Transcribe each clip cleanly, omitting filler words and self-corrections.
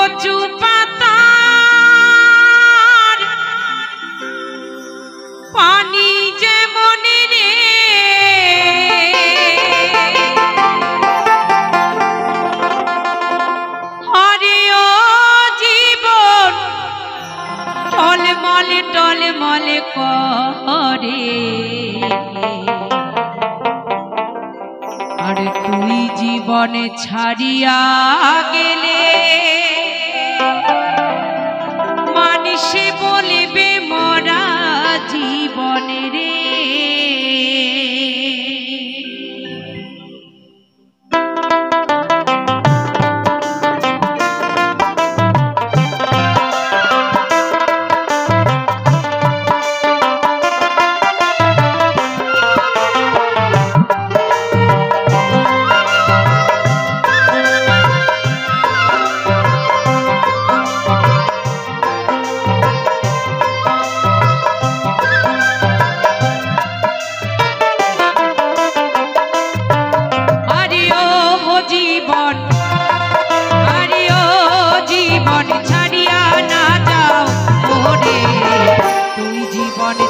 কচু পাতার পানি যেমন রে হরে ও জীবন টলমলে টলমলে করে আর তুই জীবনে ছাড়িয়া গেলে মানুষে বলিবে মরা জীবনে রে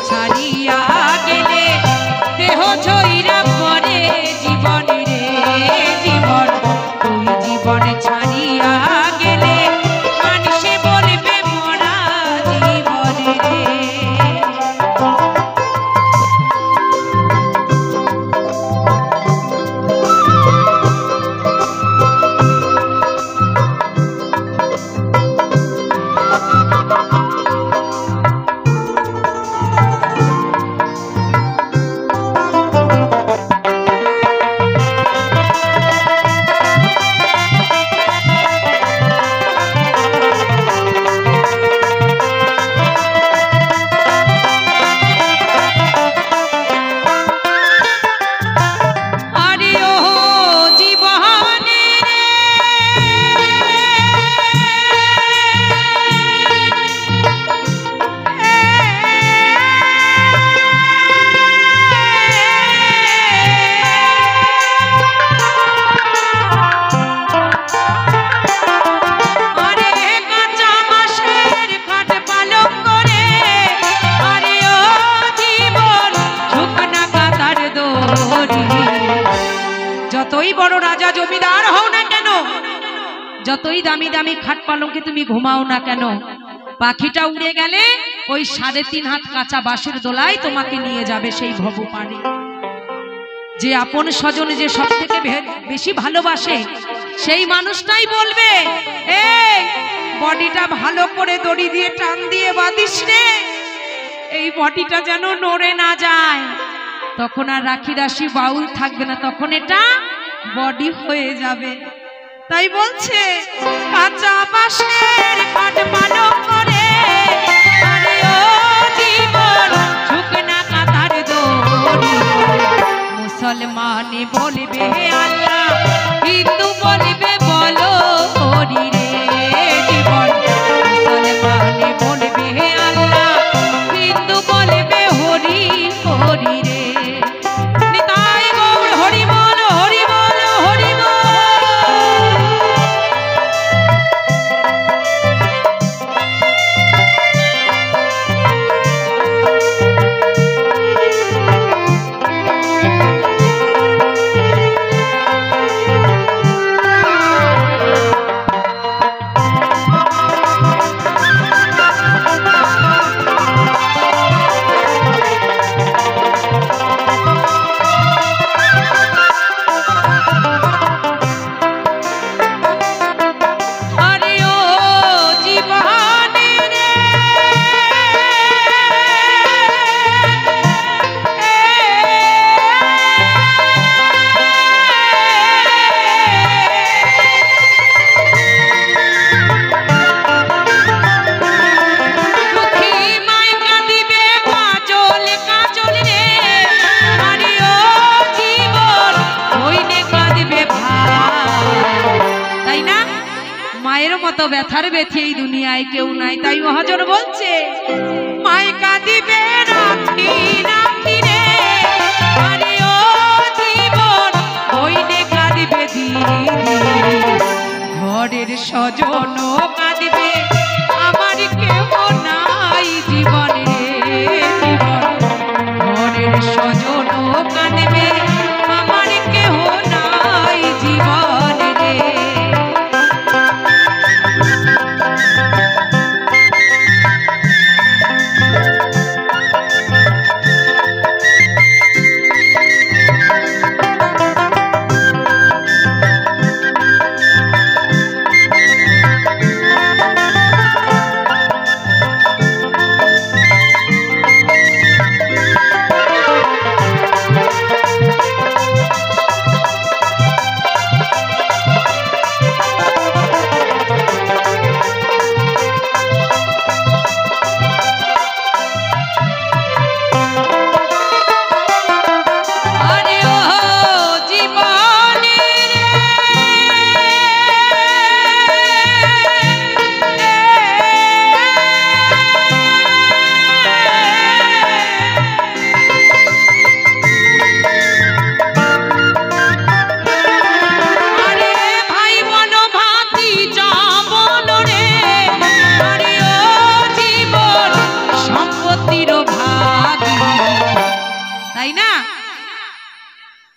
ছাড়িয়া গেলে দেহ ছইরা পরে জীবনে রে জীবন তুই জীবনে ছাড়িয়া গেলে মানুষে বলবে মরা জীবনে রে যতই বড় রাজা জমিদার হও না কেন যতই দামি দামি খাট পালঙ্কে তুমি ঘুমাও না কেন পাখিটা উড়ে গেলে ওই 3.5 হাত কাঁচা বাঁশের দোলায় তোমাকে নিয়ে যাবে সেই ভব পারে যে আপন স্বজন যে সবথেকে বেশি ভালোবাসে সেই মানুষটাই বলবে এই বডিটা ভালো করে দড়ি দিয়ে টান দিয়ে বাঁধিস রে এই বডিটা যেন নড়ে না যায় তখন আর রাখি দাসী বাউল থাকবে না তখন এটা বডি হয়ে যাবে তাই বলছে কাঁচা বাঁশের খাট পালং করে আরে ও জীবন শুকনা কাঁথার দড়ি মুসলমানে বলবে আল্লাহ হিন্দু বলবে বলো হরি রে জীবন মুসলমানে বলবে আল্লাহ হিন্দু বলবে হরি হরি রে মতো ব্যথার ব্যথি এই দুনিয়ায় কেউ নাই তাই মহাজন বলছে মায় কাঁদিবে রাখি রাখি রে আরে ও জীবন হইলে কাঁদিবে দিদি ঘরের স্বজন কাঁদবে আমার কেহ নাই জীবন রে।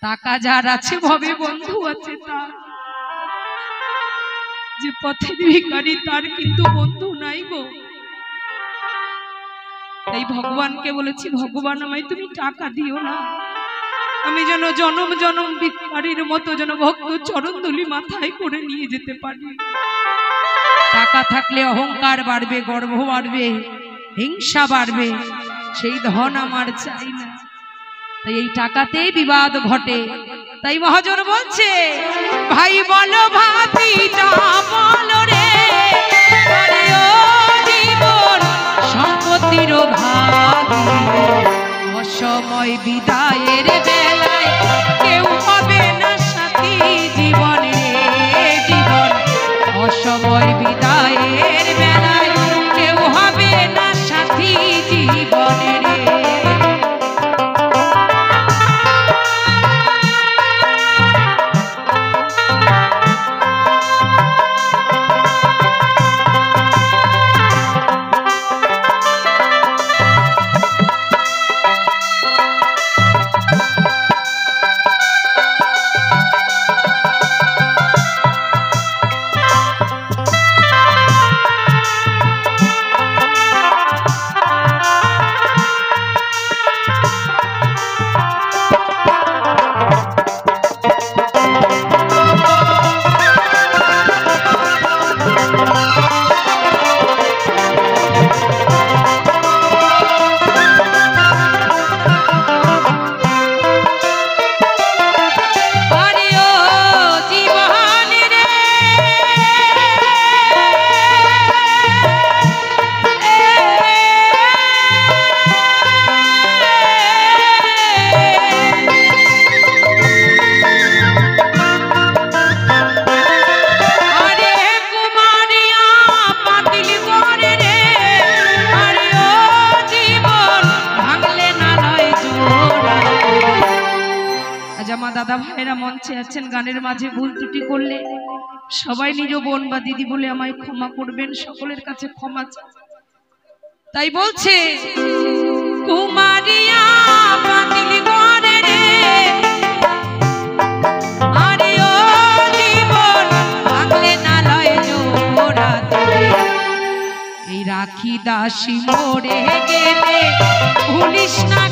টাকা যার আছে ভবে বন্ধু আছে তার, যে পথের ভিখারি তার কিন্তু বন্ধু নাই গো। তাই ভগবানকে বলেছি, ভগবান আমায় তুমি টাকা দিও না, আমি যেন জনম জনম ভিখারির মতো যেন ভক্ত চরণধুলি মাথায় করে নিয়ে যেতে পারি। টাকা থাকলে অহংকার বাড়বে, গর্ব বাড়বে, হিংসা বাড়বে, সেই ধন আমার চাই না। তাই এই টাকাতেই বিবাদ ঘটে। তাই মহাজন বলছে, ভাই বলো ভাতিটা বলো রে, আরে ও জীবন সম্পত্তির ভাগী, অসময় বিদায়ের বেলায় কেউ হবে না সাথী জীবন রে। জীবন অসময় বিদায়ের বেলায় কেউ হবে না সাথী জীবন রে। দাদা ভাইরা মঞ্চে আছেন, গানের মাঝে ভুল ত্রুটি করলে সবাই নিজ বোন বা দিদি বলে আমায় ক্ষমা করবেন, সকলের কাছে ক্ষমা চাই। তাই বলছে, কুমারিয়া পাতিল করে রে, আরে ও জীবন ভাঙলে না লয় জোড়া তোরে, এই রাখি দাসী মরে গেলে ভুলিস না